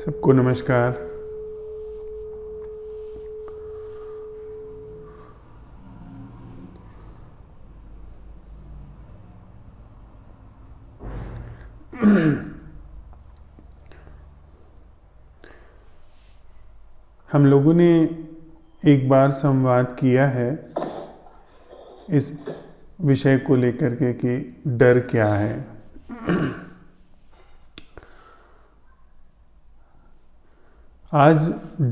सबको नमस्कार। हम लोगों ने एक बार संवाद किया है इस विषय को लेकर के कि डर क्या है। आज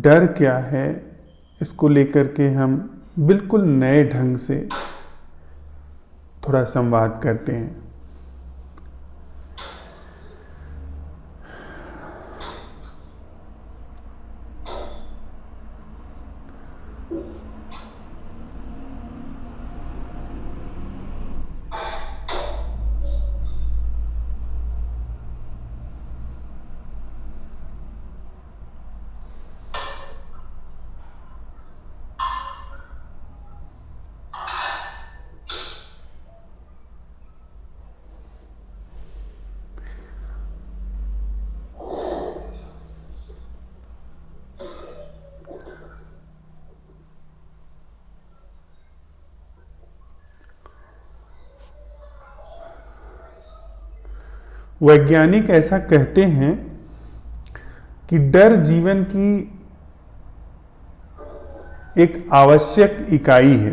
डर क्या है इसको लेकर के हम बिल्कुल नए ढंग से थोड़ा संवाद करते हैं। वैज्ञानिक ऐसा कहते हैं कि डर जीवन की एक आवश्यक इकाई है।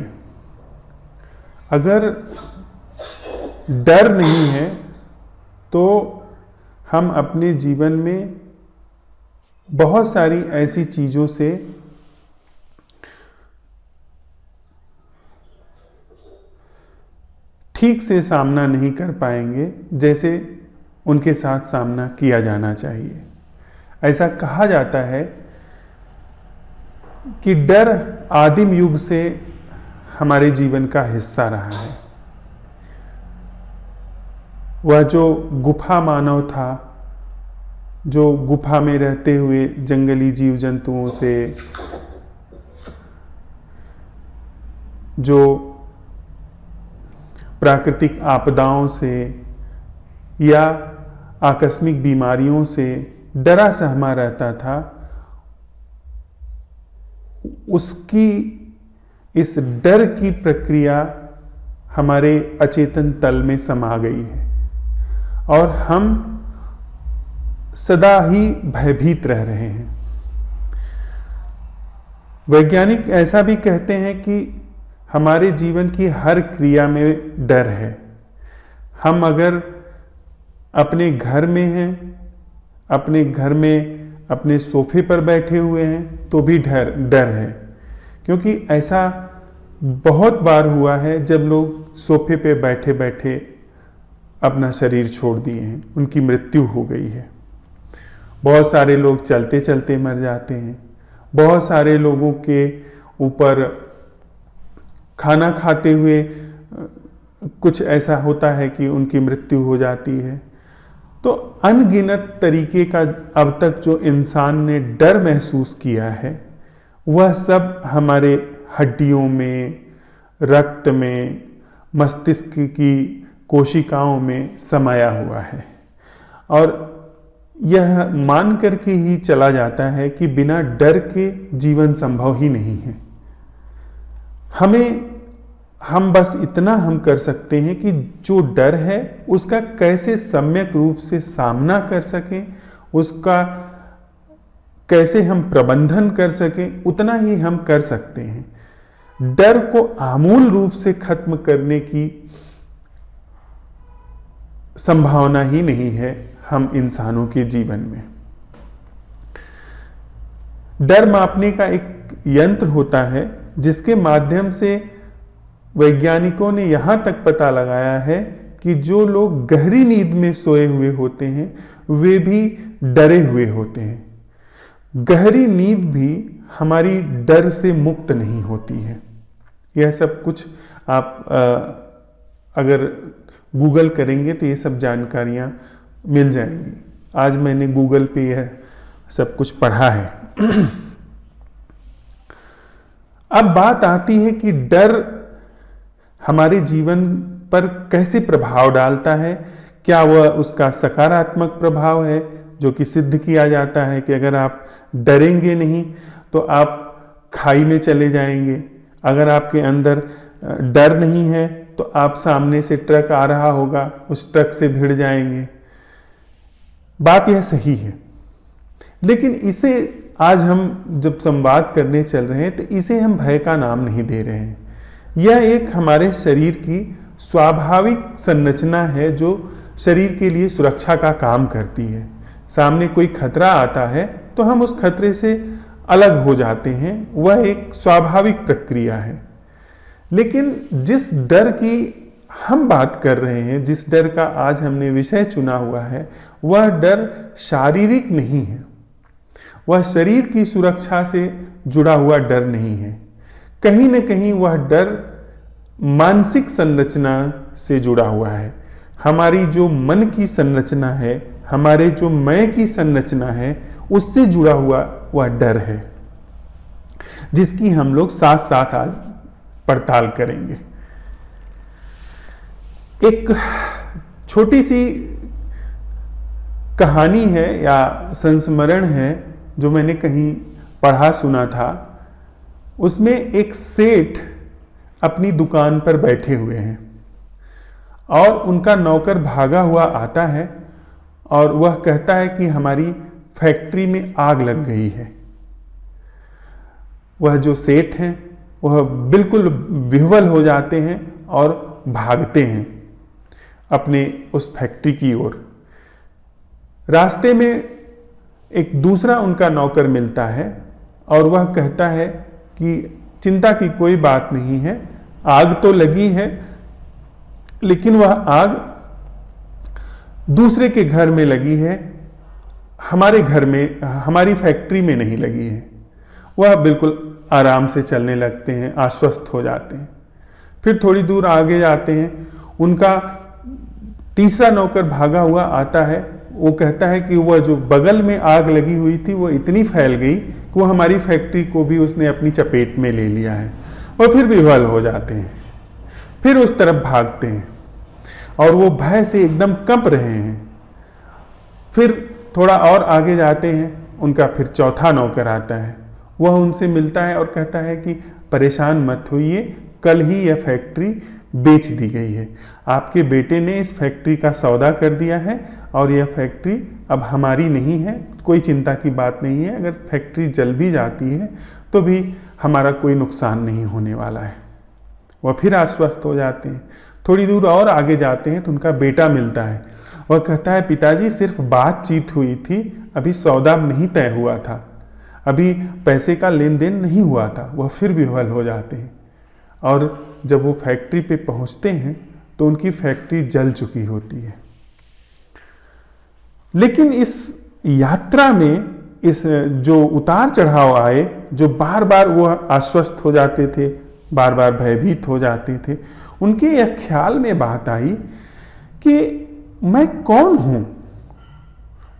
अगर डर नहीं है तो हम अपने जीवन में बहुत सारी ऐसी चीजों से ठीक से सामना नहीं कर पाएंगे जैसे उनके साथ सामना किया जाना चाहिए। ऐसा कहा जाता है कि डर आदिम युग से हमारे जीवन का हिस्सा रहा है। वह जो गुफा मानव था, जो गुफा में रहते हुए जंगली जीव जंतुओं से, जो प्राकृतिक आपदाओं से या आकस्मिक बीमारियों से डरा सहमा रहता था, उसकी इस डर की प्रक्रिया हमारे अचेतन तल में समा गई है और हम सदा ही भयभीत रह रहे हैं। वैज्ञानिक ऐसा भी कहते हैं कि हमारे जीवन की हर क्रिया में डर है। हम अगर अपने घर में हैं, अपने घर में अपने सोफे पर बैठे हुए हैं तो भी डर है, क्योंकि ऐसा बहुत बार हुआ है जब लोग सोफे पे बैठे बैठे अपना शरीर छोड़ दिए हैं, उनकी मृत्यु हो गई है। बहुत सारे लोग चलते चलते मर जाते हैं। बहुत सारे लोगों के ऊपर खाना खाते हुए कुछ ऐसा होता है कि उनकी मृत्यु हो जाती है। तो अनगिनत तरीके का अब तक जो इंसान ने डर महसूस किया है वह सब हमारे हड्डियों में, रक्त में, मस्तिष्क की कोशिकाओं में समाया हुआ है और यह मान करके ही चला जाता है कि बिना डर के जीवन संभव ही नहीं है। हम बस इतना हम कर सकते हैं कि जो डर है उसका कैसे सम्यक रूप से सामना कर सकें, उसका कैसे हम प्रबंधन कर सकें, उतना ही हम कर सकते हैं। डर को आमूल रूप से खत्म करने की संभावना ही नहीं है हम इंसानों के जीवन में। डर मापने का एक यंत्र होता है जिसके माध्यम से वैज्ञानिकों ने यहां तक पता लगाया है कि जो लोग गहरी नींद में सोए हुए होते हैं वे भी डरे हुए होते हैं। गहरी नींद भी हमारी डर से मुक्त नहीं होती है। यह सब कुछ आप अगर गूगल करेंगे तो ये सब जानकारियां मिल जाएंगी। आज मैंने गूगल पे यह सब कुछ पढ़ा है। अब बात आती है कि डर हमारे जीवन पर कैसे प्रभाव डालता है। क्या वह उसका सकारात्मक प्रभाव है जो कि सिद्ध किया जाता है कि अगर आप डरेंगे नहीं तो आप खाई में चले जाएंगे। अगर आपके अंदर डर नहीं है तो आप सामने से ट्रक आ रहा होगा, उस ट्रक से भिड़ जाएंगे। बात यह सही है, लेकिन इसे आज हम जब संवाद करने चल रहे हैं तो इसे हम भय का नाम नहीं दे रहे हैं। यह एक हमारे शरीर की स्वाभाविक संरचना है जो शरीर के लिए सुरक्षा का काम करती है। सामने कोई खतरा आता है तो हम उस खतरे से अलग हो जाते हैं, वह एक स्वाभाविक प्रक्रिया है। लेकिन जिस डर की हम बात कर रहे हैं, जिस डर का आज हमने विषय चुना हुआ है, वह डर शारीरिक नहीं है, वह शरीर की सुरक्षा से जुड़ा हुआ डर नहीं है। कहीं न कहीं वह डर मानसिक संरचना से जुड़ा हुआ है। हमारी जो मन की संरचना है, हमारे जो मैं की संरचना है, उससे जुड़ा हुआ वह डर है, जिसकी हम लोग साथ साथ आज पड़ताल करेंगे। एक छोटी सी कहानी है या संस्मरण है जो मैंने कहीं पढ़ा सुना था। उसमें एक सेठ अपनी दुकान पर बैठे हुए हैं और उनका नौकर भागा हुआ आता है और वह कहता है कि हमारी फैक्ट्री में आग लग गई है। वह जो सेठ हैं वह बिल्कुल विह्वल हो जाते हैं और भागते हैं अपने उस फैक्ट्री की ओर। रास्ते में एक दूसरा उनका नौकर मिलता है और वह कहता है कि चिंता की कोई बात नहीं है, आग तो लगी है लेकिन वह आग दूसरे के घर में लगी है, हमारे घर में, हमारी फैक्ट्री में नहीं लगी है। वह बिल्कुल आराम से चलने लगते हैं, आश्वस्त हो जाते हैं। फिर थोड़ी दूर आगे जाते हैं, उनका तीसरा नौकर भागा हुआ आता है। वो कहता है कि वह जो बगल में आग लगी हुई थी वो इतनी फैल गई कि वो हमारी फैक्ट्री को भी उसने अपनी चपेट में ले लिया है। और फिर विह्वल हो जाते हैं, फिर उस तरफ भागते हैं और वो भय से एकदम कंप रहे हैं। फिर थोड़ा और आगे जाते हैं, उनका फिर चौथा नौकर आता है। वह उनसे मिलता है और कहता है कि परेशान मत होइए, कल ही यह फैक्ट्री बेच दी गई है। आपके बेटे ने इस फैक्ट्री का सौदा कर दिया है और यह फैक्ट्री अब हमारी नहीं है। कोई चिंता की बात नहीं है, अगर फैक्ट्री जल भी जाती है तो भी हमारा कोई नुकसान नहीं होने वाला है। वह फिर आश्वस्त हो जाते हैं। थोड़ी दूर और आगे जाते हैं तो उनका बेटा मिलता है। वह कहता है पिताजी सिर्फ बातचीत हुई थी, अभी सौदा नहीं तय हुआ था, अभी पैसे का लेन देन नहीं हुआ था। वह फिर विह्वल हो जाते हैं और जब वो फैक्ट्री पे पहुंचते हैं तो उनकी फैक्ट्री जल चुकी होती है। लेकिन इस यात्रा में इस जो उतार चढ़ाव आए, जो बार बार वो आश्वस्त हो जाते थे, बार बार भयभीत हो जाते थे, उनके यह ख्याल में बात आई कि मैं कौन हूं।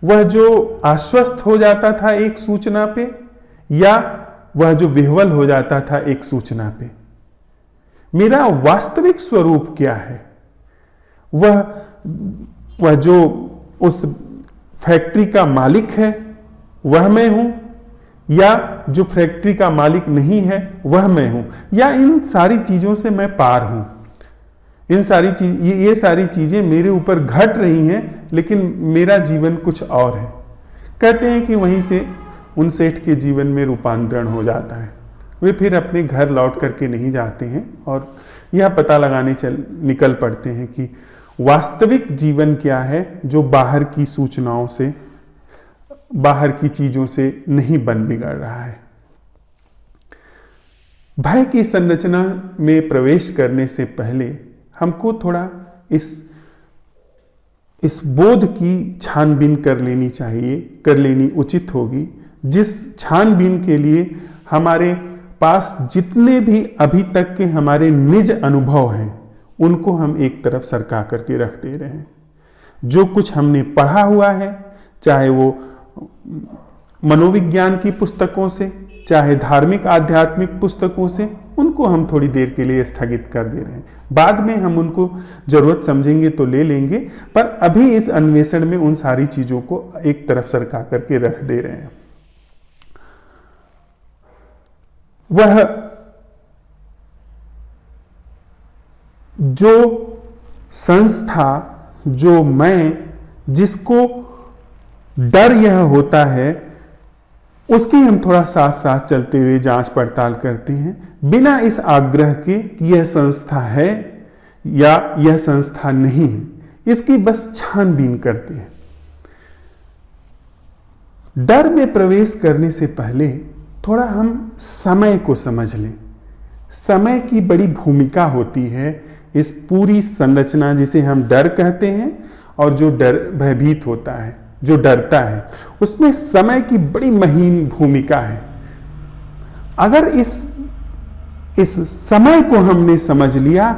वह जो आश्वस्त हो जाता था एक सूचना पे, या वह जो विह्वल हो जाता था एक सूचना पे, मेरा वास्तविक स्वरूप क्या है। वह जो उस फैक्ट्री का मालिक है वह मैं हूं, या जो फैक्ट्री का मालिक नहीं है वह मैं हूं, या इन सारी चीजों से मैं पार हूं। इन सारी चीज ये सारी चीजें मेरे ऊपर घट रही हैं लेकिन मेरा जीवन कुछ और है। कहते हैं कि वहीं से उन सेठ के जीवन में रूपांतरण हो जाता है। वे फिर अपने घर लौट करके नहीं जाते हैं और यह पता लगाने निकल पड़ते हैं कि वास्तविक जीवन क्या है जो बाहर की सूचनाओं से, बाहर की चीजों से नहीं बन बिगड़ रहा है। भय की संरचना में प्रवेश करने से पहले हमको थोड़ा इस बोध की छानबीन कर लेनी चाहिए, कर लेनी उचित होगी, जिस छानबीन के लिए हमारे पास जितने भी अभी तक के हमारे निज अनुभव हैं उनको हम एक तरफ सरका करके रख दे रहे हैं। जो कुछ हमने पढ़ा हुआ है, चाहे वो मनोविज्ञान की पुस्तकों से, चाहे धार्मिक आध्यात्मिक पुस्तकों से, उनको हम थोड़ी देर के लिए स्थगित कर दे रहे हैं। बाद में हम उनको जरूरत समझेंगे तो ले लेंगे, पर अभी इस अन्वेषण में उन सारी चीजों को एक तरफ सरका करके रख दे रहे हैं। वह जो संस्था, जो मैं, जिसको डर यह होता है, उसकी हम थोड़ा साथ साथ चलते हुए जांच पड़ताल करते हैं, बिना इस आग्रह के कि यह संस्था है या यह संस्था नहीं है, इसकी बस छानबीन करते हैं। डर में प्रवेश करने से पहले थोड़ा हम समय को समझ लें। समय की बड़ी भूमिका होती है इस पूरी संरचना, जिसे हम डर कहते हैं, और जो डर भयभीत होता है, जो डरता है, उसमें समय की बड़ी महीन भूमिका है। अगर इस समय को हमने समझ लिया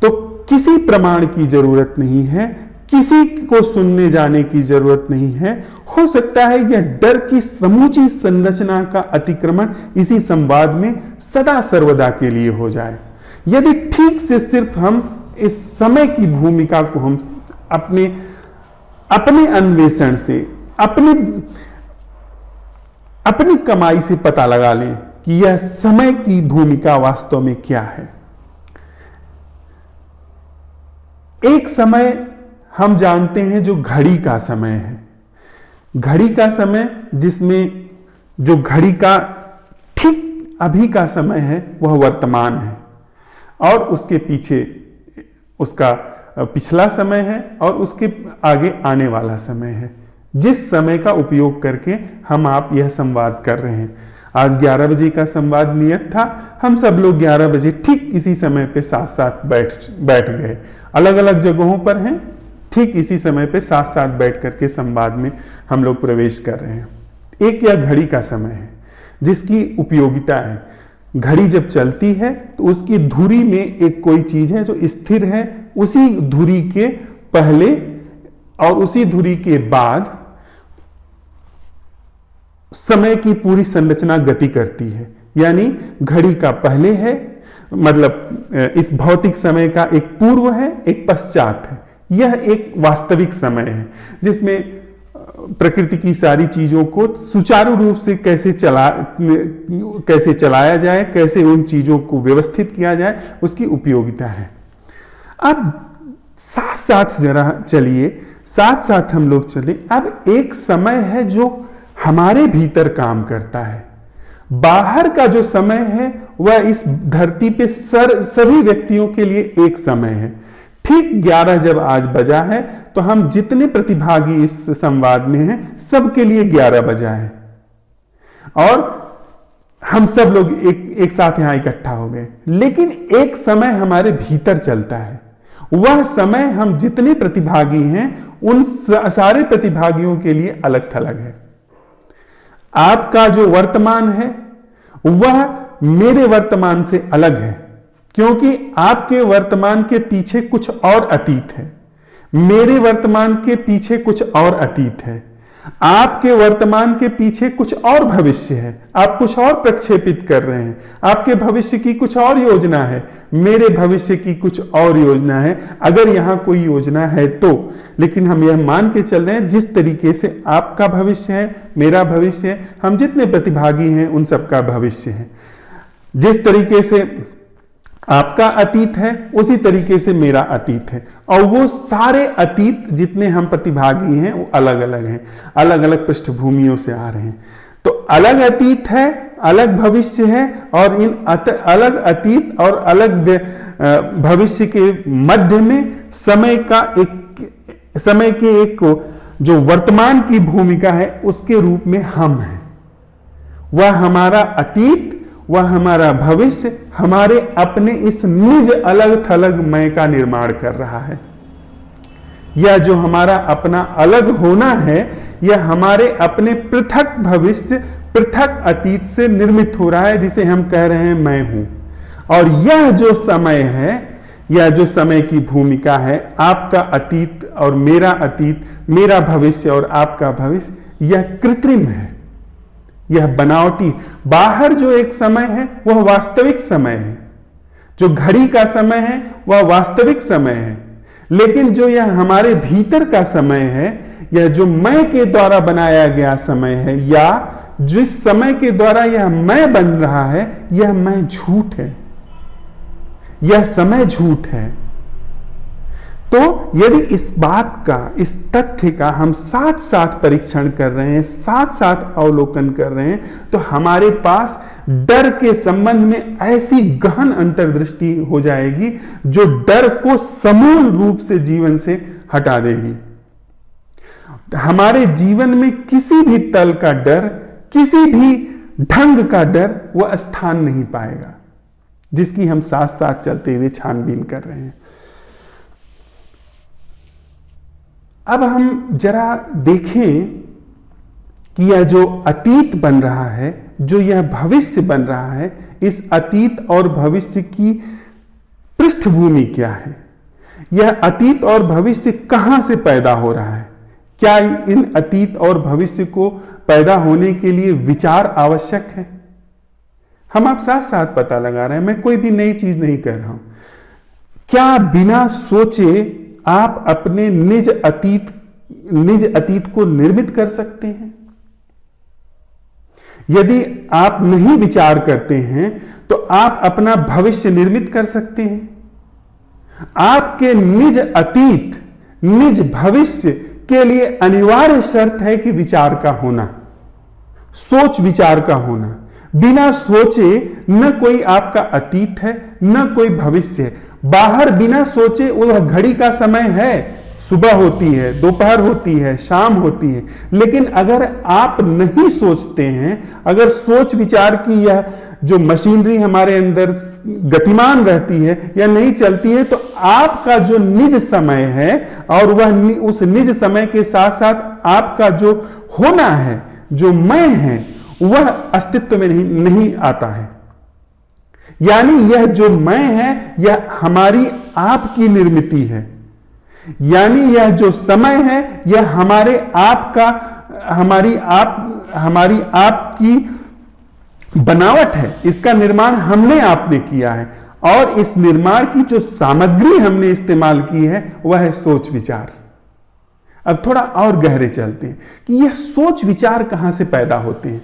तो किसी प्रमाण की जरूरत नहीं है, किसी को सुनने जाने की जरूरत नहीं है। हो सकता है यह डर की समूची संरचना का अतिक्रमण इसी संवाद में सदा सर्वदा के लिए हो जाए, यदि ठीक से सिर्फ हम इस समय की भूमिका को हम अपने अन्वेषण से, अपनी कमाई से पता लगा लें कि यह समय की भूमिका वास्तव में क्या है। एक समय हम जानते हैं जो घड़ी का समय है, घड़ी का समय, जिसमें जो घड़ी का ठीक अभी का समय है वह वर्तमान है, और उसके पीछे उसका पिछला समय है, और उसके आगे आने वाला समय है, जिस समय का उपयोग करके हम आप यह संवाद कर रहे हैं। आज 11 बजे का संवाद नियत था, हम सब लोग 11 बजे ठीक इसी समय पे साथ साथ बैठ गए, अलग अलग जगहों पर हैं, ठीक इसी समय पे साथ साथ बैठ करके संवाद में हम लोग प्रवेश कर रहे हैं। एक यह घड़ी का समय है जिसकी उपयोगिता है। घड़ी जब चलती है तो उसकी धुरी में एक कोई चीज है जो स्थिर है, उसी धुरी के पहले और उसी धुरी के बाद समय की पूरी संरचना गति करती है। यानी घड़ी का पहले है, मतलब इस भौतिक समय का एक पूर्व है, एक पश्चात है। यह एक वास्तविक समय है जिसमें प्रकृति की सारी चीजों को सुचारू रूप से कैसे चलाया जाए, कैसे उन चीजों को व्यवस्थित किया जाए, उसकी उपयोगिता है। अब साथ साथ जरा चलिए, साथ साथ हम लोग चले। अब एक समय है जो हमारे भीतर काम करता है। बाहर का जो समय है वह इस धरती पे सभी व्यक्तियों के लिए एक समय है। ठीक 11 जब आज बजा है तो हम जितने प्रतिभागी इस संवाद में हैं सबके लिए 11 बजा है, और हम सब लोग एक साथ यहां इकट्ठा हो गए। लेकिन एक समय हमारे भीतर चलता है, वह समय हम जितने प्रतिभागी हैं उन सारे प्रतिभागियों के लिए अलग थलग है। आपका जो वर्तमान है वह मेरे वर्तमान से अलग है, क्योंकि आपके वर्तमान के पीछे कुछ और अतीत है, मेरे वर्तमान के पीछे कुछ और अतीत है, आपके वर्तमान के पीछे कुछ और भविष्य है। आप कुछ और प्रक्षेपित कर रहे हैं, आपके भविष्य की कुछ और योजना है, मेरे भविष्य की कुछ और योजना है, अगर यहां कोई योजना है तो। लेकिन हम यह मान के चल रहे हैं जिस तरीके से आपका भविष्य है, मेरा भविष्य है, हम जितने प्रतिभागी हैं उन सबका भविष्य है। जिस तरीके से आपका अतीत है उसी तरीके से मेरा अतीत है, और वो सारे अतीत जितने हम प्रतिभागी हैं वो अलग अलग हैं, अलग अलग पृष्ठभूमियों से आ रहे हैं। तो अलग अतीत है, अलग भविष्य है, और इन अलग अतीत और अलग भविष्य के मध्य में समय के एक जो वर्तमान की भूमिका है उसके रूप में हम हैं। वह हमारा अतीत, वह हमारा भविष्य हमारे अपने इस निज अलग थलग मय का निर्माण कर रहा है। यह जो हमारा अपना अलग होना है यह हमारे अपने पृथक भविष्य, पृथक अतीत से निर्मित हो रहा है, जिसे हम कह रहे हैं मैं हूं। और यह जो समय है, यह जो समय की भूमिका है, आपका अतीत और मेरा अतीत, मेरा भविष्य और आपका भविष्य, यह कृत्रिम है, यह बनावटी। बाहर जो एक समय है वह वास्तविक समय है, जो घड़ी का समय है वह वास्तविक समय है, लेकिन जो यह हमारे भीतर का समय है, यह जो मैं के द्वारा बनाया गया समय है, या जिस समय के द्वारा यह मैं बन रहा है, यह मैं झूठ है, यह समय झूठ है। तो यदि इस बात का, इस तथ्य का हम साथ साथ परीक्षण कर रहे हैं, साथ साथ अवलोकन कर रहे हैं, तो हमारे पास डर के संबंध में ऐसी गहन अंतर्दृष्टि हो जाएगी जो डर को समूल रूप से जीवन से हटा देगी। हमारे जीवन में किसी भी तल का डर, किसी भी ढंग का डर वह स्थान नहीं पाएगा, जिसकी हम साथ साथ चलते हुए छानबीन कर रहे हैं। अब हम जरा देखें कि यह जो अतीत बन रहा है, जो यह भविष्य बन रहा है, इस अतीत और भविष्य की पृष्ठभूमि क्या है? यह अतीत और भविष्य कहां से पैदा हो रहा है? क्या इन अतीत और भविष्य को पैदा होने के लिए विचार आवश्यक है? हम आप साथ साथ पता लगा रहे हैं, मैं कोई भी नई चीज नहीं कह रहा हूं। क्या बिना सोचे आप अपने निज अतीत को निर्मित कर सकते हैं? यदि आप नहीं विचार करते हैं तो आप अपना भविष्य निर्मित कर सकते हैं। आपके निज अतीत, निज भविष्य के लिए अनिवार्य शर्त है कि विचार का होना, सोच विचार का होना। बिना सोचे न कोई आपका अतीत है, न कोई भविष्य है। बाहर बिना सोचे वह घड़ी का समय है, सुबह होती है, दोपहर होती है, शाम होती है, लेकिन अगर आप नहीं सोचते हैं, अगर सोच विचार की यह जो मशीनरी हमारे अंदर गतिमान रहती है या नहीं चलती है, तो आपका जो निज समय है और वह उस निज समय के साथ साथ आपका जो होना है, जो मैं है, वह अस्तित्व में नहीं आता है। यानी यह जो मैं है यह हमारी आपकी निर्मित है, यानी यह जो समय है यह हमारे आप का, हमारी आपकी बनावट है। इसका निर्माण हमने आपने किया है, और इस निर्माण की जो सामग्री हमने इस्तेमाल की है वह है सोच विचार। अब थोड़ा और गहरे चलते हैं कि यह सोच विचार कहां से पैदा होते हैं।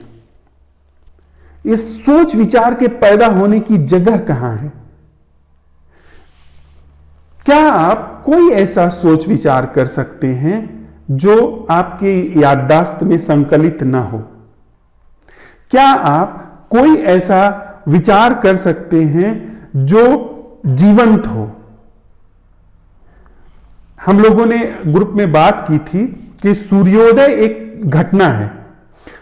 इस सोच विचार के पैदा होने की जगह कहां है? क्या आप कोई ऐसा सोच विचार कर सकते हैं जो आपके याददाश्त में संकलित ना हो? क्या आप कोई ऐसा विचार कर सकते हैं जो जीवंत हो? हम लोगों ने ग्रुप में बात की थी कि सूर्योदय एक घटना है।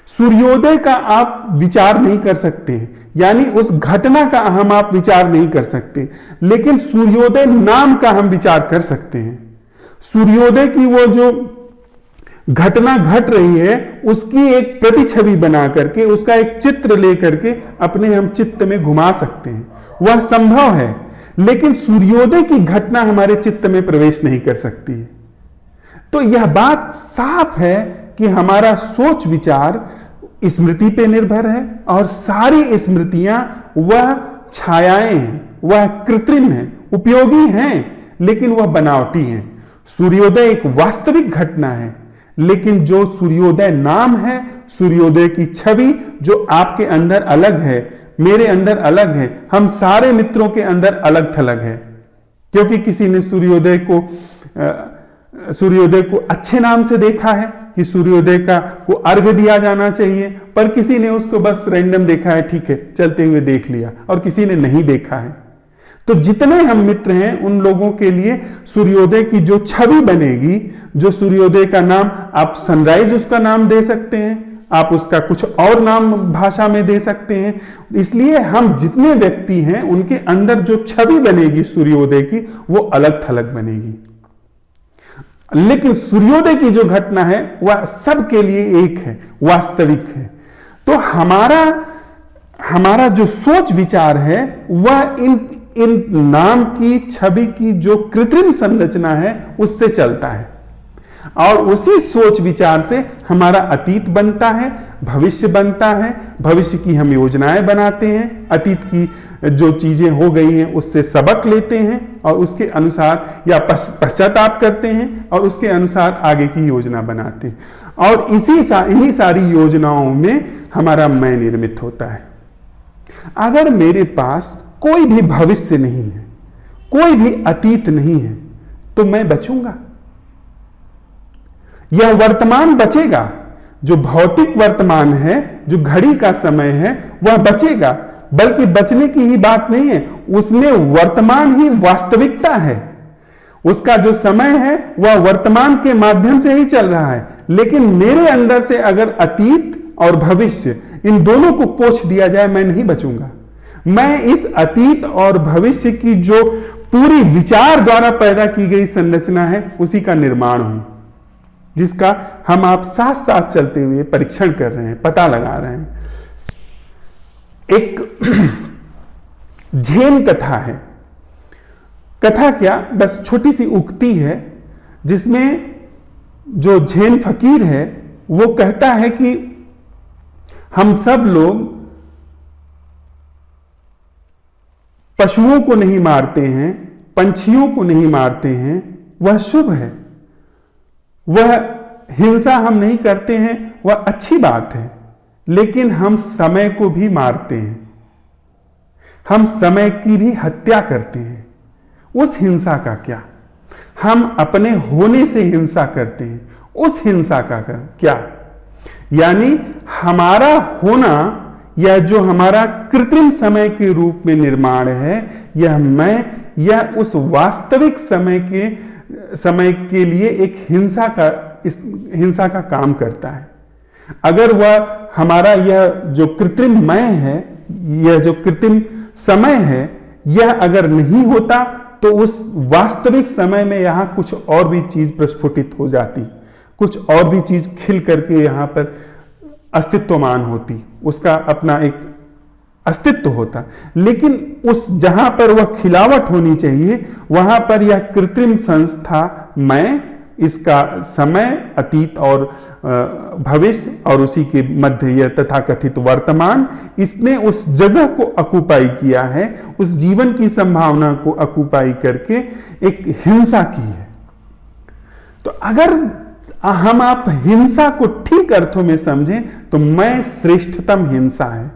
सूर्योदय का आप विचार नहीं कर सकते, यानी उस घटना का आप विचार नहीं कर सकते, लेकिन सूर्योदय नाम का हम विचार कर सकते हैं। सूर्योदय की वो जो घटना घट रही है उसकी एक प्रतिछवि बना करके, उसका एक चित्र लेकर के अपने हम चित्त में घुमा सकते हैं, वह संभव है। लेकिन सूर्योदय की घटना हमारे चित्त में प्रवेश नहीं कर सकती है। तो यह बात साफ है कि हमारा सोच विचार स्मृति पे निर्भर है, और सारी स्मृतियां वह छायाएं हैं, वह कृत्रिम हैं, उपयोगी हैं, लेकिन वह बनावटी हैं। सूर्योदय एक वास्तविक घटना है, लेकिन जो सूर्योदय नाम है, सूर्योदय की छवि जो आपके अंदर अलग है, मेरे अंदर अलग है, हम सारे मित्रों के अंदर अलग थलग है, क्योंकि किसी ने सूर्योदय को अच्छे नाम से देखा है कि सूर्योदय को अर्घ्य दिया जाना चाहिए, पर किसी ने उसको बस रैंडम देखा है, ठीक है चलते हुए देख लिया, और किसी ने नहीं देखा है। तो जितने हम मित्र हैं उन लोगों के लिए सूर्योदय की जो छवि बनेगी, जो सूर्योदय का नाम आप सनराइज उसका नाम दे सकते हैं, आप उसका कुछ और नाम भाषा में दे सकते हैं। इसलिए हम जितने व्यक्ति हैं उनके अंदर जो छवि बनेगी सूर्योदय की वो अलग थलग बनेगी, लेकिन सूर्योदय की जो घटना है वह सबके लिए एक है, वास्तविक है। तो हमारा जो सोच विचार है वह इन नाम की छवि की जो कृत्रिम संरचना है उससे चलता है। और उसी सोच विचार से हमारा अतीत बनता है, भविष्य बनता है, भविष्य की हम योजनाएं बनाते हैं, अतीत की जो चीजें हो गई हैं उससे सबक लेते हैं और उसके अनुसार या पश्चाताप करते हैं और उसके अनुसार आगे की योजना बनाते हैं। और इन्हीं सारी योजनाओं में हमारा मैं निर्मित होता है। अगर मेरे पास कोई भी भविष्य नहीं है, कोई भी अतीत नहीं है, तो मैं बचूंगा। यह वर्तमान बचेगा, जो भौतिक वर्तमान है, जो घड़ी का समय है, वह बचेगा। बल्कि बचने की ही बात नहीं है, उसमें वर्तमान ही वास्तविकता है। उसका जो समय है वह वर्तमान के माध्यम से ही चल रहा है। लेकिन मेरे अंदर से अगर अतीत और भविष्य इन दोनों को पोंछ दिया जाए, मैं नहीं बचूंगा। मैं इस अतीत और भविष्य की जो पूरी विचार द्वारा पैदा की गई संरचना है उसी का निर्माण हूं, जिसका हम आप साथ साथ चलते हुए परीक्षण कर रहे हैं, पता लगा रहे हैं। एक झेन कथा है। कथा क्या, बस छोटी सी उक्ति है, जिसमें जो झेन फकीर है वो कहता है कि हम सब लोग पशुओं को नहीं मारते हैं, पंछियों को नहीं मारते हैं, वह शुभ है। वह हिंसा हम नहीं करते हैं, वह अच्छी बात है। लेकिन हम समय को भी मारते हैं, हम समय की भी हत्या करते हैं। उस हिंसा का क्या? हम अपने होने से हिंसा करते हैं, उस हिंसा का क्या? यानी हमारा होना या जो हमारा कृत्रिम समय के रूप में निर्माण है, यह मैं, यह उस वास्तविक समय के लिए एक हिंसा का काम करता है। अगर वह हमारा यह जो कृत्रिम मैं है, यह जो कृत्रिम समय है, यह अगर नहीं होता तो उस वास्तविक समय में यहां कुछ और भी चीज प्रस्फुटित हो जाती, कुछ और भी चीज खिल करके यहां पर अस्तित्वमान होती, उसका अपना एक अस्तित्व होता। लेकिन उस जहां पर वह खिलावट होनी चाहिए, वहां पर यह कृत्रिम संस्था मैं, इसका समय, अतीत और भविष्य और उसी के मध्य यह तथाकथित वर्तमान, इसने उस जगह को ऑक्युपाई किया है, उस जीवन की संभावना को ऑक्युपाई करके एक हिंसा की है। तो अगर हम आप हिंसा को ठीक अर्थों में समझें तो मैं श्रेष्ठतम हिंसा है।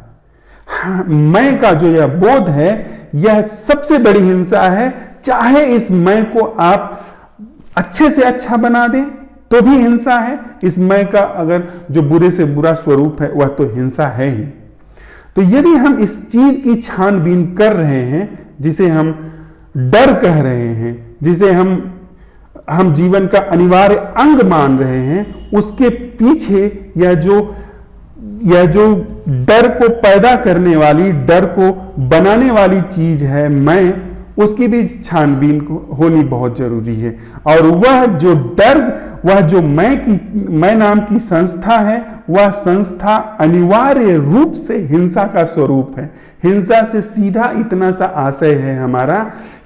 मैं का जो यह बोध है, यह सबसे बड़ी हिंसा है। चाहे इस मैं को आप अच्छे से अच्छा बना दें तो भी हिंसा है, इस मैं का अगर जो बुरे से बुरा स्वरूप है वह तो हिंसा है ही। तो यदि हम इस चीज की छानबीन कर रहे हैं, जिसे हम डर कह रहे हैं, जिसे हम जीवन का अनिवार्य अंग मान रहे हैं, उसके पीछे यह जो डर को पैदा करने वाली, डर को बनाने वाली चीज है मैं, उसकी भी छानबीन होनी बहुत जरूरी है। और वह जो डर, वह जो मैं नाम की संस्था है, वह संस्था अनिवार्य रूप से हिंसा का स्वरूप है। हिंसा से सीधा इतना सा आशय है हमारा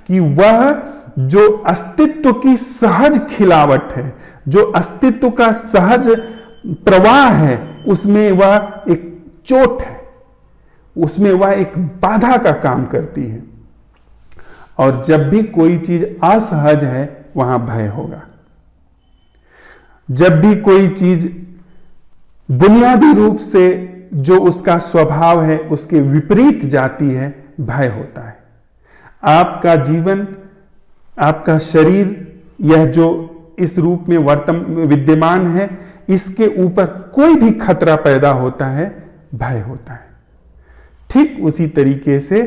कि वह जो अस्तित्व की सहज खिलावट है, जो अस्तित्व का सहज प्रवाह है, उसमें वह एक चोट है, उसमें वह एक बाधा का काम करती है। और जब भी कोई चीज असहज है, वहां भय होगा। जब भी कोई चीज बुनियादी रूप से जो उसका स्वभाव है उसके विपरीत जाती है, भय होता है। आपका जीवन, आपका शरीर, यह जो इस रूप में विद्यमान है, इसके ऊपर कोई भी खतरा पैदा होता है, भय होता है। ठीक उसी तरीके से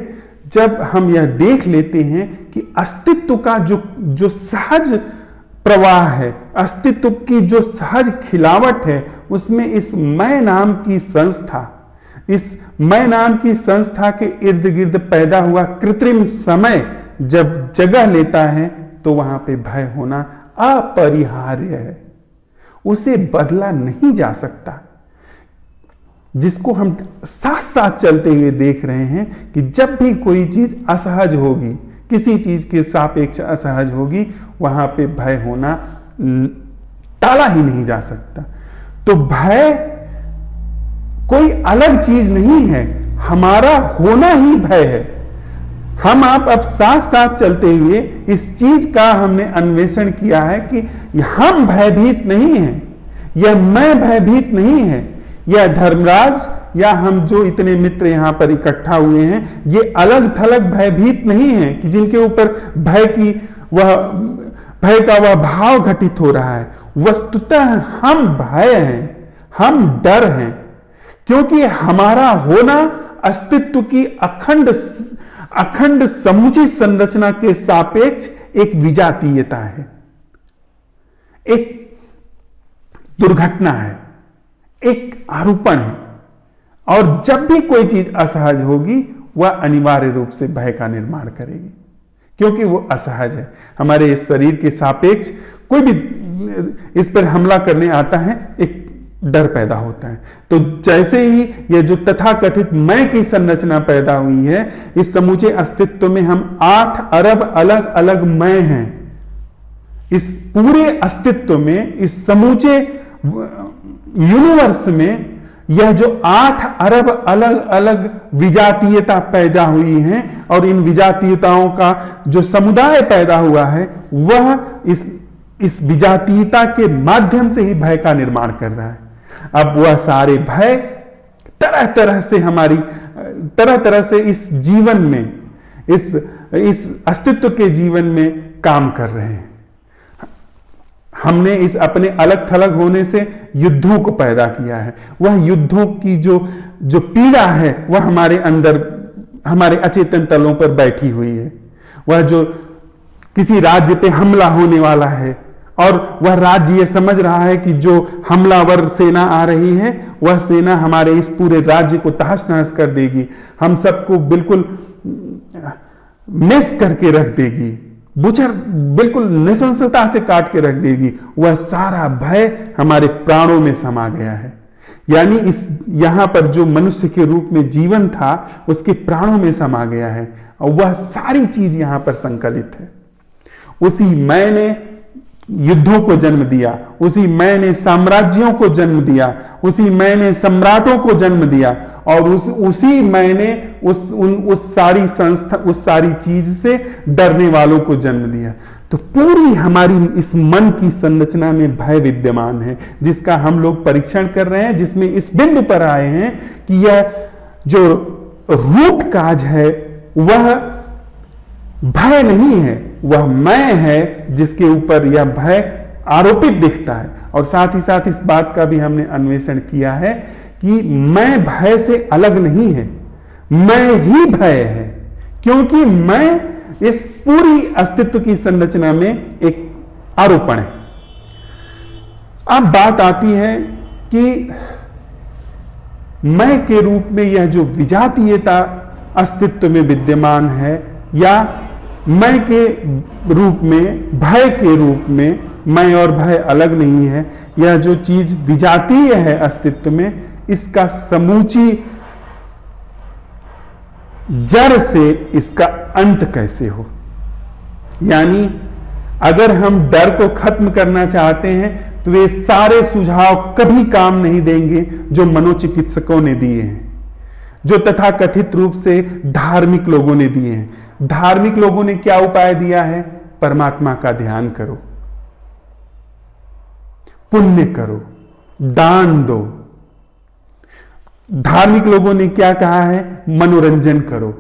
जब हम यह देख लेते हैं कि अस्तित्व का जो सहज प्रवाह है, अस्तित्व की जो सहज खिलावट है, उसमें इस मैं नाम की संस्था, इस मैं नाम की संस्था के इर्द गिर्द पैदा हुआ कृत्रिम समय जब जगह लेता है, तो वहां पे भय होना अपरिहार्य है, उसे बदला नहीं जा सकता। जिसको हम साथ साथ चलते हुए देख रहे हैं कि जब भी कोई चीज असहज होगी, किसी चीज के सापेक्ष असहज होगी, वहां पे भय होना टाला ही नहीं जा सकता। तो भय कोई अलग चीज नहीं है, हमारा होना ही भय है। हम आप अब साथ साथ चलते हुए इस चीज का हमने अन्वेषण किया है कि हम भयभीत नहीं हैं, यह मैं भयभीत नहीं है, यह धर्मराज या हम जो इतने मित्र यहां पर इकट्ठा हुए हैं, ये अलग थलग भयभीत नहीं है कि जिनके ऊपर भय का वह भाव घटित हो रहा है। वस्तुतः हम भय हैं, हम डर हैं, क्योंकि हमारा होना अस्तित्व की अखंड समुची संरचना के सापेक्ष एक विजातीयता है, एक दुर्घटना है, एक आरोपण है। और जब भी कोई चीज असहज होगी वह अनिवार्य रूप से भय का निर्माण करेगी, क्योंकि वो असहज है। हमारे इस शरीर के सापेक्ष कोई भी इस पर हमला करने आता है, एक डर पैदा होता है। तो जैसे ही यह जो तथाकथित मैं की संरचना पैदा हुई है, इस समूचे अस्तित्व में हम 8 अरब अलग अलग मैं हैं। इस पूरे अस्तित्व में, इस समूचे यूनिवर्स में यह जो 8 अरब अलग अलग विजातीयता पैदा हुई हैं और इन विजातीयताओं का जो समुदाय पैदा हुआ है, वह इस विजातीयता के माध्यम से ही भय का निर्माण कर रहा है। अब वह सारे भय तरह तरह से इस जीवन में, इस अस्तित्व के जीवन में काम कर रहे हैं। हमने इस अपने अलग थलग होने से युद्धों को पैदा किया है। वह युद्धों की जो पीड़ा है वह हमारे अंदर, हमारे अचेतन तलों पर बैठी हुई है। वह जो किसी राज्य पे हमला होने वाला है और वह राज्य यह समझ रहा है कि जो हमलावर सेना आ रही है वह सेना हमारे इस पूरे राज्य को तहस नहस कर देगी, हम सबको बिल्कुल मिस करके रख देगी, बुचर बिल्कुल निशंसता से काट के रख देगी। वह सारा भय हमारे प्राणों में समा गया है। यानी यहां पर जो मनुष्य के रूप में जीवन था उसके प्राणों में समा गया है और वह सारी चीज यहां पर संकलित है। उसी मैंने युद्धों को जन्म दिया, उसी मैंने साम्राज्यों को जन्म दिया, उसी मैंने सम्राटों को जन्म दिया और उसी मैंने उस सारी संस्था, उस सारी चीज से डरने वालों को जन्म दिया। तो पूरी हमारी इस मन की संरचना में भय विद्यमान है, जिसका हम लोग परीक्षण कर रहे हैं, जिसमें इस बिंदु पर आए हैं कि यह जो रूट काज है वह भय नहीं है, वह मैं है जिसके ऊपर यह भय आरोपित दिखता है। और साथ ही साथ इस बात का भी हमने अन्वेषण किया है कि मैं भय से अलग नहीं है, मैं ही भय है, क्योंकि मैं इस पूरी अस्तित्व की संरचना में एक आरोपण है। अब बात आती है कि मैं के रूप में यह जो विजातीयता अस्तित्व में विद्यमान है, या मैं के रूप में, भय के रूप में, मैं और भय अलग नहीं है, यह जो चीज विजातीय है अस्तित्व में, इसका समूची जड़ से इसका अंत कैसे हो। यानी अगर हम डर को खत्म करना चाहते हैं तो वे सारे सुझाव कभी काम नहीं देंगे जो मनोचिकित्सकों ने दिए हैं, जो तथाकथित रूप से धार्मिक लोगों ने दिए हैं। धार्मिक लोगों ने क्या उपाय दिया है? परमात्मा का ध्यान करो, पुण्य करो, दान दो। धार्मिक लोगों ने क्या कहा है? मनोरंजन करो,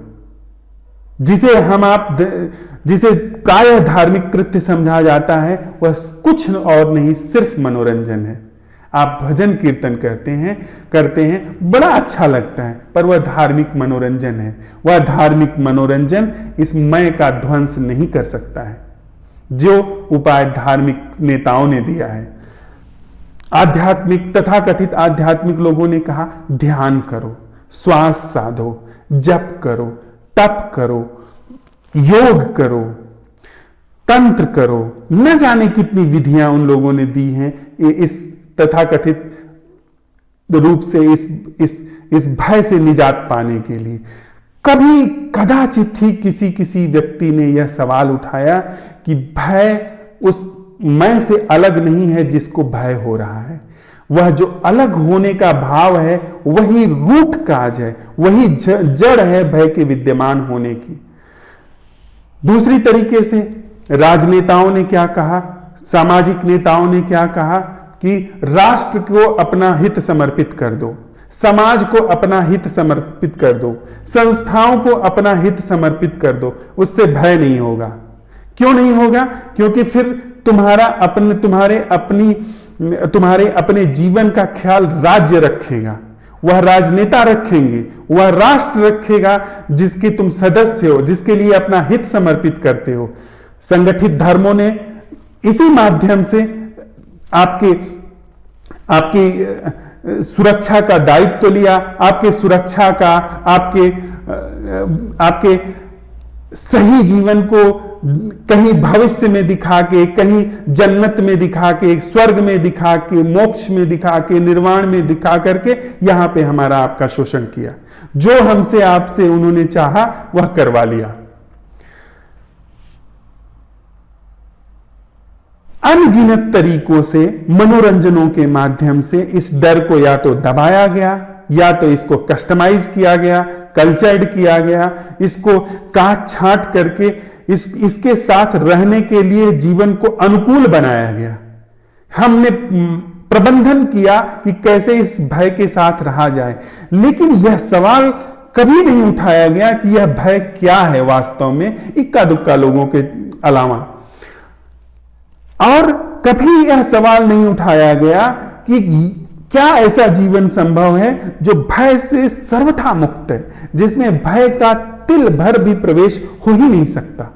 जिसे प्रायः धार्मिक कृत्य समझा जाता है वह कुछ और नहीं, सिर्फ मनोरंजन है। आप भजन कीर्तन करते हैं, बड़ा अच्छा लगता है, पर वह धार्मिक मनोरंजन है। वह धार्मिक मनोरंजन इस मैं का ध्वंस नहीं कर सकता है, जो उपाय धार्मिक नेताओं ने दिया है। तथाकथित आध्यात्मिक लोगों ने कहा ध्यान करो, श्वास साधो, जप करो, तप करो, योग करो, तंत्र करो, न जाने कितनी विधियां उन लोगों ने दी हैं इस तथाकथित रूप से इस भय से निजात पाने के लिए। कभी कदाचित ही किसी व्यक्ति ने यह सवाल उठाया कि भय उस मैं से अलग नहीं है जिसको भय हो रहा है। वह जो अलग होने का भाव है वही रूट काज है, वही जड़ है भय के विद्यमान होने की। दूसरी तरीके से राजनेताओं ने क्या कहा, सामाजिक नेताओं ने क्या कहा कि राष्ट्र को अपना हित समर्पित कर दो, समाज को अपना हित समर्पित कर दो, संस्थाओं को अपना हित समर्पित कर दो, उससे भय नहीं होगा। क्यों नहीं होगा? क्योंकि फिर तुम्हारे अपने जीवन का ख्याल राज्य रखेगा, वह राजनेता रखेंगे, वह राष्ट्र रखेगा जिसके तुम सदस्य हो, जिसके लिए अपना हित समर्पित करते हो। संगठित धर्मों ने इसी माध्यम से आपकी सुरक्षा का दायित्व लिया, आपके सुरक्षा का, आपके सही जीवन को कहीं भविष्य में दिखा के, कहीं जन्नत में दिखा के, स्वर्ग में दिखा के, मोक्ष में दिखा के, निर्वाण में दिखा करके यहां पे हमारा आपका शोषण किया। जो हमसे आपसे उन्होंने चाहा वह करवा लिया। अनगिनत तरीकों से, मनोरंजनों के माध्यम से इस डर को या तो दबाया गया, या तो इसको कस्टमाइज किया गया, कल्चर्ड किया गया, इसको काट छांट करके इसके साथ रहने के लिए जीवन को अनुकूल बनाया गया। हमने प्रबंधन किया कि कैसे इस भय के साथ रहा जाए, लेकिन यह सवाल कभी नहीं उठाया गया कि यह भय क्या है वास्तव में, इक्का दुक्का लोगों के अलावा। और कभी यह सवाल नहीं उठाया गया कि क्या ऐसा जीवन संभव है जो भय से सर्वथा मुक्त है, जिसमें भय का तिल भर भी प्रवेश हो ही नहीं सकता।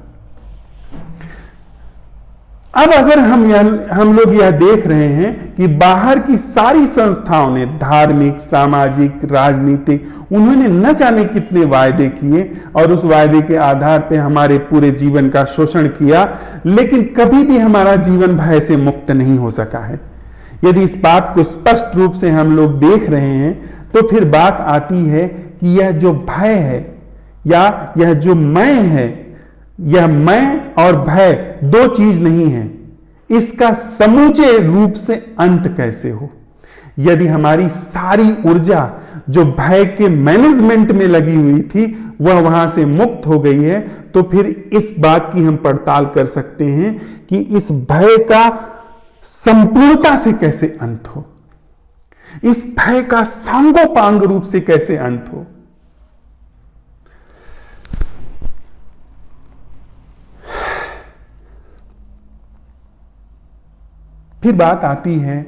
अब अगर हम लोग यह देख रहे हैं कि बाहर की सारी संस्थाओं ने, धार्मिक, सामाजिक, राजनीतिक, उन्होंने न जाने कितने वायदे किए और उस वायदे के आधार पे हमारे पूरे जीवन का शोषण किया, लेकिन कभी भी हमारा जीवन भय से मुक्त नहीं हो सका है। यदि इस बात को स्पष्ट रूप से हम लोग देख रहे हैं तो फिर बात आती है कि यह जो भय है या यह जो मैं है, यह मैं और भय दो चीज नहीं है, इसका समूचे रूप से अंत कैसे हो। यदि हमारी सारी ऊर्जा जो भय के मैनेजमेंट में लगी हुई थी वह वहां से मुक्त हो गई है, तो फिर इस बात की हम पड़ताल कर सकते हैं कि इस भय का संपूर्णता से कैसे अंत हो, इस भय का सांगोपांग रूप से कैसे अंत हो। फिर बात आती है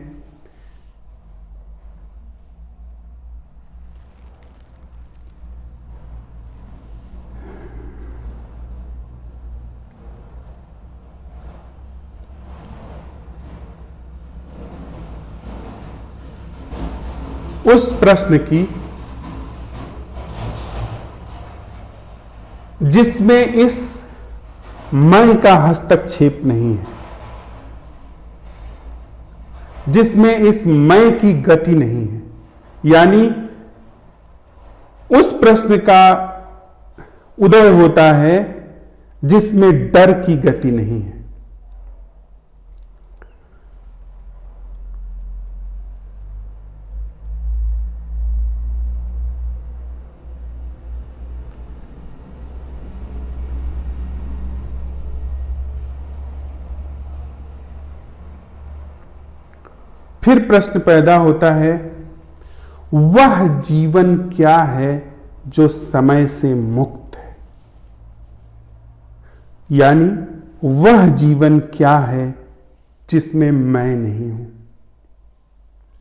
उस प्रश्न की जिसमें इस मैं का हस्तक्षेप नहीं है, जिसमें इस मैं की गति नहीं है, यानी उस प्रश्न का उदय होता है जिसमें डर की गति नहीं है। फिर प्रश्न पैदा होता है, वह जीवन क्या है जो समय से मुक्त है, यानी वह जीवन क्या है जिसमें मैं नहीं हूं।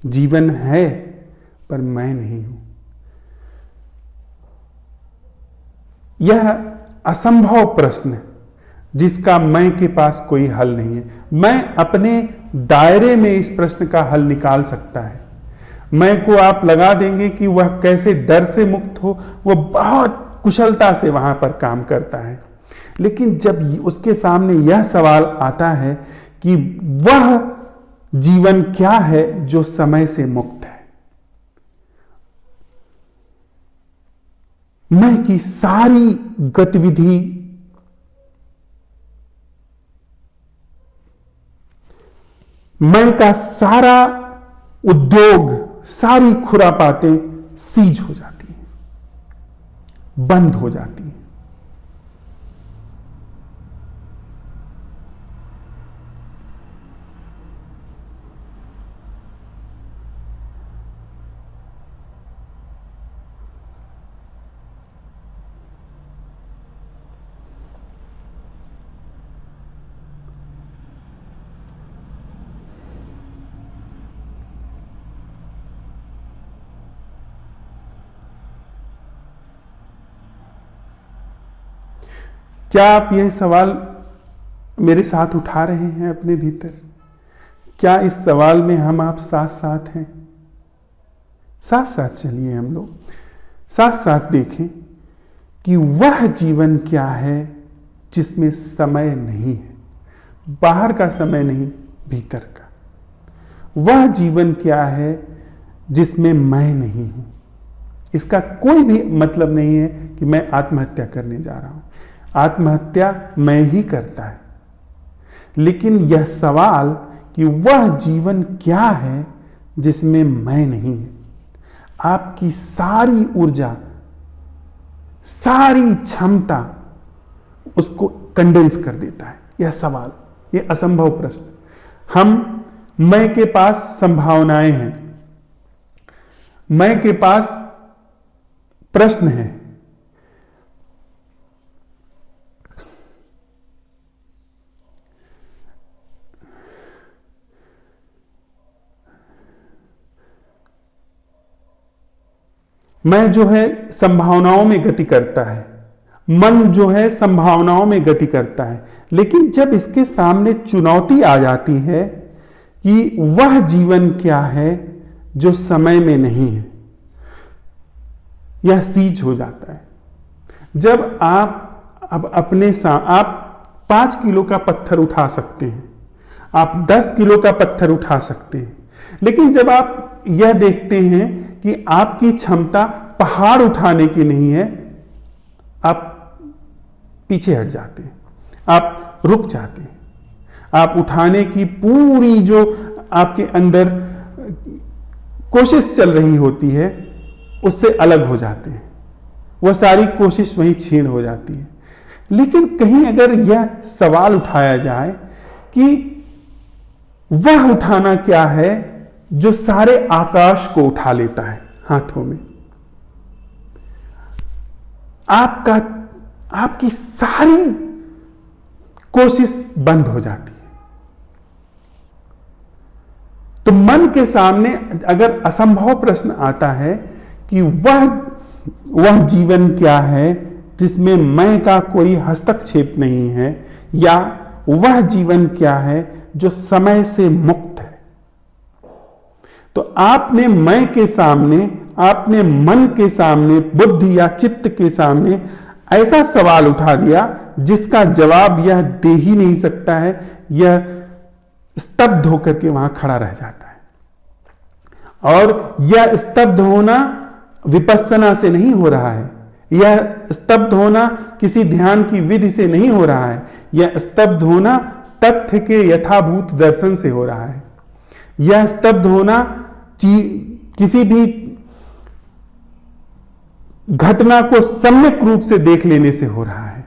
जीवन है पर मैं नहीं हूं। यह असंभव प्रश्न है जिसका मैं के पास कोई हल नहीं है। मैं अपने दायरे में इस प्रश्न का हल निकाल सकता है। मैं को आप लगा देंगे कि वह कैसे डर से मुक्त हो, वह बहुत कुशलता से वहां पर काम करता है। लेकिन जब उसके सामने यह सवाल आता है कि वह जीवन क्या है जो समय से मुक्त है, मैं की सारी गतिविधि मैं का सारा उद्योग, सारी खुरापातें सीज हो जाती हैं, बंद हो जाती हैं। क्या आप यह सवाल मेरे साथ उठा रहे हैं अपने भीतर? क्या इस सवाल में हम आप साथ साथ हैं? साथ साथ चलिए, हम लोग साथ साथ देखें कि वह जीवन क्या है जिसमें समय नहीं है, बाहर का समय नहीं, भीतर का। वह जीवन क्या है जिसमें मैं नहीं हूं। इसका कोई भी मतलब नहीं है कि मैं आत्महत्या करने जा रहा हूं। आत्महत्या मैं ही करता है, लेकिन यह सवाल कि वह जीवन क्या है जिसमें मैं नहीं है, आपकी सारी ऊर्जा, सारी क्षमता उसको कंडेंस कर देता है। यह सवाल, यह असंभव प्रश्न। मैं के पास संभावनाएं हैं, मैं के पास प्रश्न है, मैं जो है संभावनाओं में गति करता है, मन जो है संभावनाओं में गति करता है। लेकिन जब इसके सामने चुनौती आ जाती है कि वह जीवन क्या है जो समय में नहीं है, यह सीज हो जाता है। जब आप आप 5 किलो का पत्थर उठा सकते हैं, आप 10 किलो का पत्थर उठा सकते हैं, लेकिन जब आप यह देखते हैं कि आपकी क्षमता पहाड़ उठाने की नहीं है, आप पीछे हट जाते हैं, आप रुक जाते हैं। आप उठाने की पूरी जो आपके अंदर कोशिश चल रही होती है उससे अलग हो जाते हैं, वह सारी कोशिश वहीं छीन हो जाती है। लेकिन कहीं अगर यह सवाल उठाया जाए कि वह उठाना क्या है जो सारे आकाश को उठा लेता है हाथों में, आपकी सारी कोशिश बंद हो जाती है। तो मन के सामने अगर असंभव प्रश्न आता है कि वह जीवन क्या है जिसमें मैं का कोई हस्तक्षेप नहीं है, या वह जीवन क्या है जो समय से मुक्त है, तो आपने मैं के सामने, आपने मन के सामने, बुद्धि या चित्त के सामने ऐसा सवाल उठा दिया जिसका जवाब यह दे ही नहीं सकता है। यह स्तब्ध होकर के वहां खड़ा रह जाता है। और यह स्तब्ध होना विपස්සना से नहीं हो रहा है, यह स्तब्ध होना किसी ध्यान की विधि से नहीं हो रहा है, यह स्तब्ध होना तथ्य के यथाभूत दर्शन से हो रहा है। यह स्तब्ध होना किसी भी घटना को सम्यक रूप से देख लेने से हो रहा है।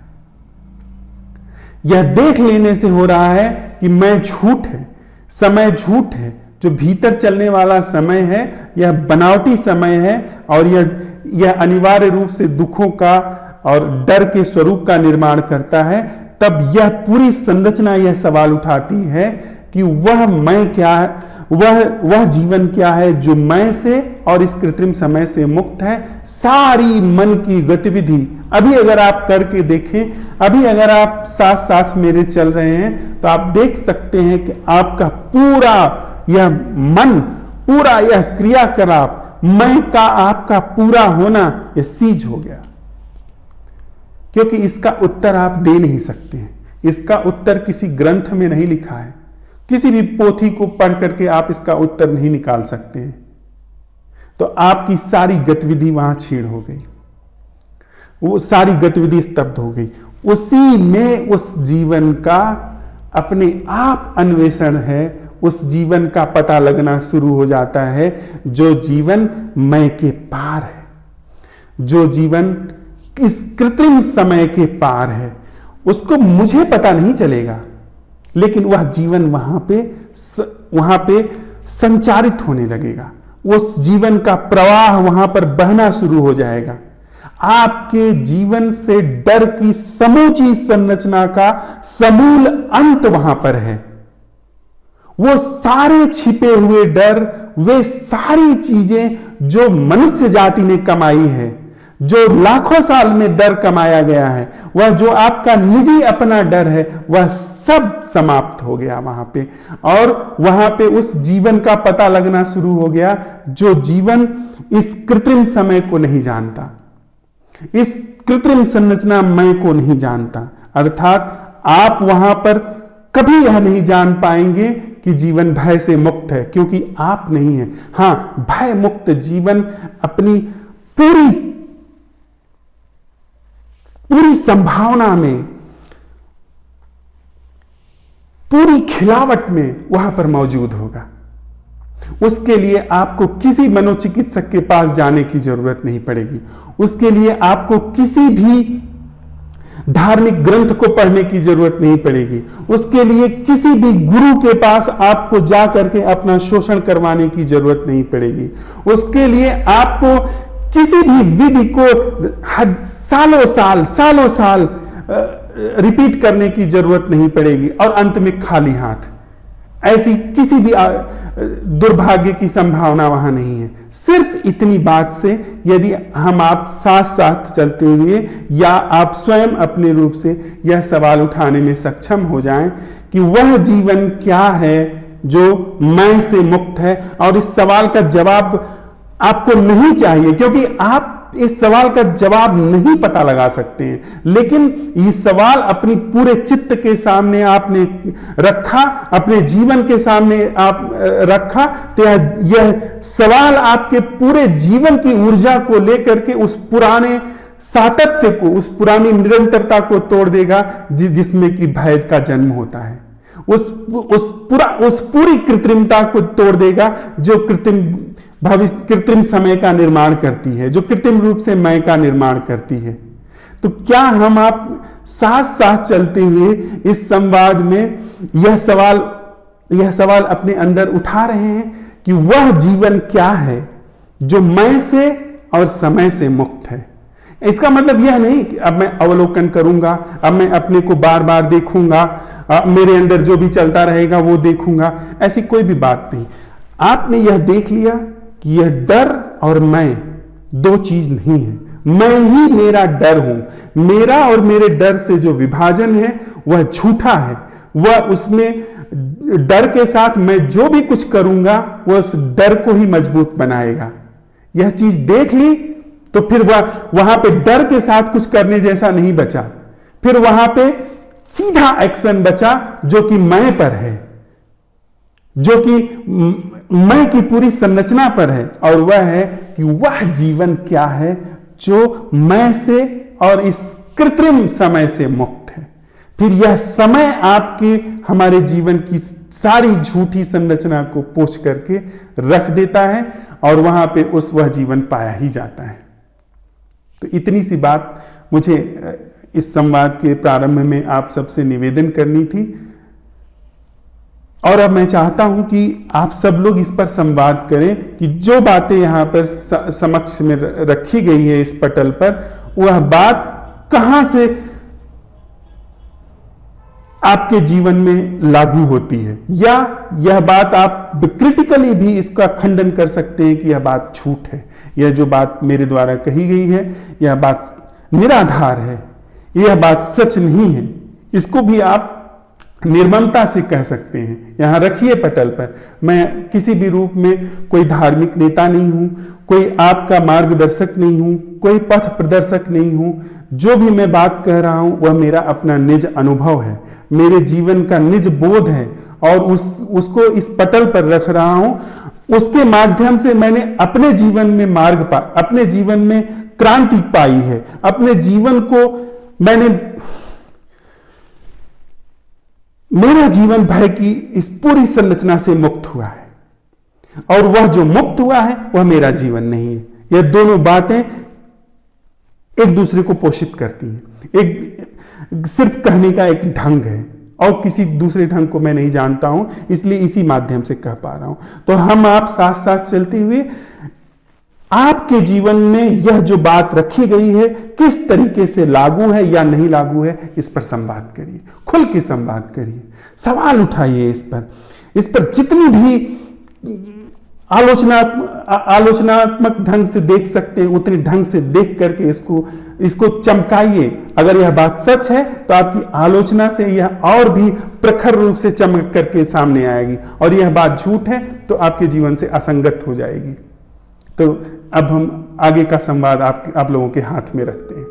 यह देख लेने से हो रहा है कि मैं झूठ है, समय झूठ है, जो भीतर चलने वाला समय है यह बनावटी समय है, और यह अनिवार्य रूप से दुखों का और डर के स्वरूप का निर्माण करता है। तब यह पूरी संरचना यह सवाल उठाती है कि वह मैं क्या है, वह जीवन क्या है जो मैं से और इस कृत्रिम समय से मुक्त है। सारी मन की गतिविधि अभी अगर आप करके देखें, अभी अगर आप साथ साथ मेरे चल रहे हैं, तो आप देख सकते हैं कि आपका पूरा यह मन, पूरा यह क्रियाकलाप, मैं का आपका पूरा होना यह सीज हो गया। क्योंकि इसका उत्तर आप दे नहीं सकते हैं, इसका उत्तर किसी ग्रंथ में नहीं लिखा है, किसी भी पोथी को पढ़ करके आप इसका उत्तर नहीं निकाल सकते हैं। तो आपकी सारी गतिविधि वहां छीड़ हो गई, वो सारी गतिविधि स्तब्ध हो गई। उसी में उस जीवन का अपने आप अन्वेषण है, उस जीवन का पता लगना शुरू हो जाता है जो जीवन मैं के पार है, जो जीवन इस कृत्रिम समय के पार है। उसको मुझे पता नहीं चलेगा, लेकिन वह जीवन वहां पे संचारित होने लगेगा। उस जीवन का प्रवाह वहां पर बहना शुरू हो जाएगा। आपके जीवन से डर की समूची संरचना का समूल अंत वहां पर है। वो सारे छिपे हुए डर, वे सारी चीजें जो मनुष्य जाति ने कमाई है, जो लाखों साल में डर कमाया गया है, वह जो आपका निजी अपना डर है, वह सब समाप्त हो गया वहां पे। और वहां पे उस जीवन का पता लगना शुरू हो गया जो जीवन इस कृत्रिम समय को नहीं जानता, इस कृत्रिम संरचना मैं को नहीं जानता। अर्थात आप वहां पर कभी यह नहीं जान पाएंगे कि जीवन भय से मुक्त है, क्योंकि आप नहीं है। हां, भय मुक्त जीवन अपनी पूरी संभावना में, पूरी खिलावट में वहां पर मौजूद होगा। उसके लिए आपको किसी मनोचिकित्सक के पास जाने की जरूरत नहीं पड़ेगी। उसके लिए आपको किसी भी धार्मिक ग्रंथ को पढ़ने की जरूरत नहीं पड़ेगी। उसके लिए किसी भी गुरु के पास आपको जा करके अपना शोषण करवाने की जरूरत नहीं पड़ेगी। उसके लिए आपको किसी भी विधि को सालों साल रिपीट करने की जरूरत नहीं पड़ेगी और अंत में खाली हाथ। ऐसी किसी भी दुर्भाग्य की संभावना वहां नहीं है। सिर्फ इतनी बात से यदि हम आप साथ साथ चलते हुए या आप स्वयं अपने रूप से यह सवाल उठाने में सक्षम हो जाएं कि वह जीवन क्या है जो मैं से मुक्त है, और इस सवाल का जवाब आपको नहीं चाहिए, क्योंकि आप इस सवाल का जवाब नहीं पता लगा सकते हैं, लेकिन ये सवाल अपनी पूरे चित्त के सामने आपने रखा, अपने जीवन के सामने आप रखा, तो यह सवाल आपके पूरे जीवन की ऊर्जा को लेकर के उस पुराने सातत्य को, उस पुरानी निरंतरता को तोड़ देगा जिसमें कि भय का जन्म होता है। उस पूरी कृत्रिमता को तोड़ देगा जो कृत्रिम समय का निर्माण करती है, जो कृत्रिम रूप से मैं का निर्माण करती है। तो क्या हम आप साथ साथ चलते हुए इस संवाद में यह सवाल अपने अंदर उठा रहे हैं कि वह जीवन क्या है जो मैं से और समय से मुक्त है? इसका मतलब यह नहीं कि अब मैं अवलोकन करूंगा, अब मैं अपने को बार बार देखूंगा, मेरे अंदर जो भी चलता रहेगा वो देखूंगा, ऐसी कोई भी बात नहीं। आपने यह देख लिया कि यह डर और मैं दो चीज नहीं है। मैं ही मेरा डर हूं। मेरा और मेरे डर से जो विभाजन है वह झूठा है। वह उसमें डर के साथ मैं जो भी कुछ करूंगा वह उस डर को ही मजबूत बनाएगा। यह चीज देख ली तो फिर वहां पे डर के साथ कुछ करने जैसा नहीं बचा। फिर वहां पे सीधा एक्शन बचा जो कि मैं पर है, जो कि मैं की पूरी संरचना पर है, और वह है कि वह जीवन क्या है जो मैं से और इस कृत्रिम समय से मुक्त है। फिर यह समय आपके हमारे जीवन की सारी झूठी संरचना को पोंछ करके रख देता है और वहां पे वह जीवन पाया ही जाता है। तो इतनी सी बात मुझे इस संवाद के प्रारंभ में आप सबसे निवेदन करनी थी, और अब मैं चाहता हूं कि आप सब लोग इस पर संवाद करें कि जो बातें यहां पर समक्ष में रखी गई है इस पटल पर, वह बात कहां से आपके जीवन में लागू होती है, या यह बात आप क्रिटिकली भी इसका खंडन कर सकते हैं कि यह बात झूठ है, यह जो बात मेरे द्वारा कही गई है यह बात निराधार है, यह बात सच नहीं है। इसको भी आप निर्ममता से कह सकते हैं। यहां रखिए पटल पर। मैं किसी भी रूप में कोई धार्मिक नेता नहीं हूं, कोई आपका मार्गदर्शक नहीं हूं, कोई पथ प्रदर्शक नहीं हूं। जो भी मैं बात कह रहा हूं वह मेरा अपना निज अनुभव है, मेरे जीवन का निज बोध है, और उसको इस पटल पर रख रहा हूं। उसके माध्यम से मैंने अपने जीवन में अपने जीवन में क्रांति पाई है। अपने जीवन को मेरा जीवन भय की इस पूरी संरचना से मुक्त हुआ है, और वह जो मुक्त हुआ है वह मेरा जीवन नहीं है। यह दोनों बातें एक दूसरे को पोषित करती हैं। एक सिर्फ कहने का एक ढंग है, और किसी दूसरे ढंग को मैं नहीं जानता हूं, इसलिए इसी माध्यम से कह पा रहा हूं। तो हम आप साथ साथ चलते हुए आपके जीवन में यह जो बात रखी गई है किस तरीके से लागू है या नहीं लागू है, इस पर संवाद करिए, खुल के संवाद करिए, सवाल उठाइए इस पर जितनी भी आलोचनात्मक ढंग से देख सकते हैं उतने ढंग से देख करके इसको चमकाइए। अगर यह बात सच है तो आपकी आलोचना से यह और भी प्रखर रूप से चमक करके सामने आएगी, और यह बात झूठ है तो आपके जीवन से असंगत हो जाएगी। तो अब हम आगे का संवाद आप लोगों के हाथ में रखते हैं।